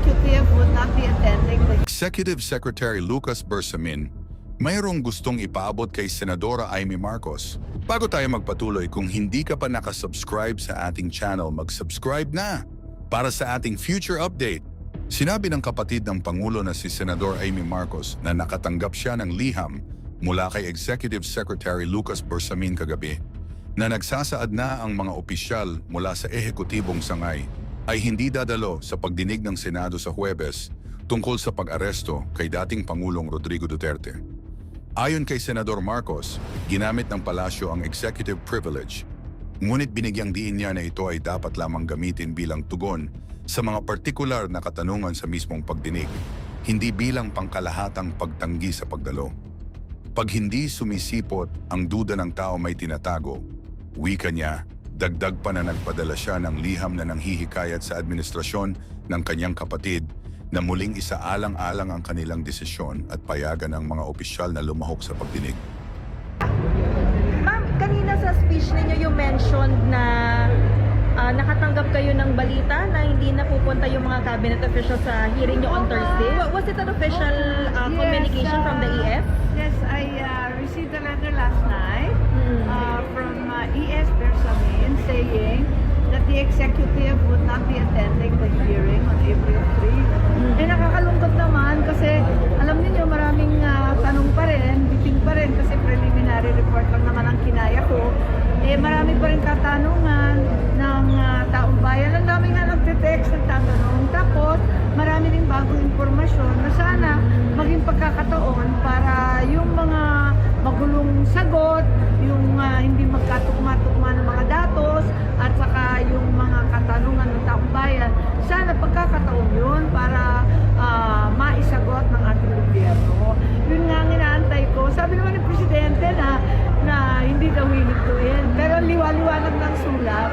executive would not be attending the Executive Secretary Lucas Bersamin, mayroong gustong ipaabot kay Senadora Amy Marcos. Bago tayo magpatuloy, kung hindi ka pa nakasubscribe sa ating channel, mag-subscribe na para sa ating future update. Sinabi ng kapatid ng Pangulo na si Senador Amy Marcos na nakatanggap siya ng liham mula kay Executive Secretary Lucas Bersamin kagabi na nagsasaad na ang mga opisyal mula sa ehekutibong sangay ay hindi dadalo sa pagdinig ng Senado sa Huwebes tungkol sa pag-aresto kay dating Pangulong Rodrigo Duterte. Ayon kay Senador Marcos, ginamit ng palasyo ang executive privilege, ngunit binigyang diin niya na ito ay dapat lamang gamitin bilang tugon sa mga partikular na katanungan sa mismong pagdinig, hindi bilang pangkalahatang pagtanggi sa pagdalo. Pag hindi sumisipot ang duda ng tao may tinatago, wika niya, dagdag pa na nagpadala siya ng liham na nanghihikayat sa administrasyon ng kanyang kapatid na muling isaalang-alang ang kanilang desisyon at payagan ng mga opisyal na lumahok sa pagdinig. Ma'am, kanina sa speech ninyo you mentioned na nakatanggap kayo ng balita na hindi na pupunta yung mga cabinet officials sa hearing nyo on Thursday. Was it an official communication from the EF? Yes, I received a letter last night from ES Bersamin saying that the executive would not be attending the hearing on April 3. Eh nakakalungkot naman kasi alam niyo maraming tanong pa rin, biting pa rin kasi preliminary report lang naman ang kinaya ko. Eh marami pa rin katanungan ng taong bayan. Ang dami nga nagte-text, nagtatanong. Tapos marami rin bagong impormasyon na sana maging pagkakataon para yung mga magulong sagot, yung hindi magkatukma-tukma ng mga datos, at saka yung mga katanungan ng taong bayan, sana pagkakataon yun para maisagot ng ating gobyerno. Yun nga ang inaantay ko. Sabi naman ng Presidente na hindi daw hihintuin. Pero liwa-liwanag ng sulat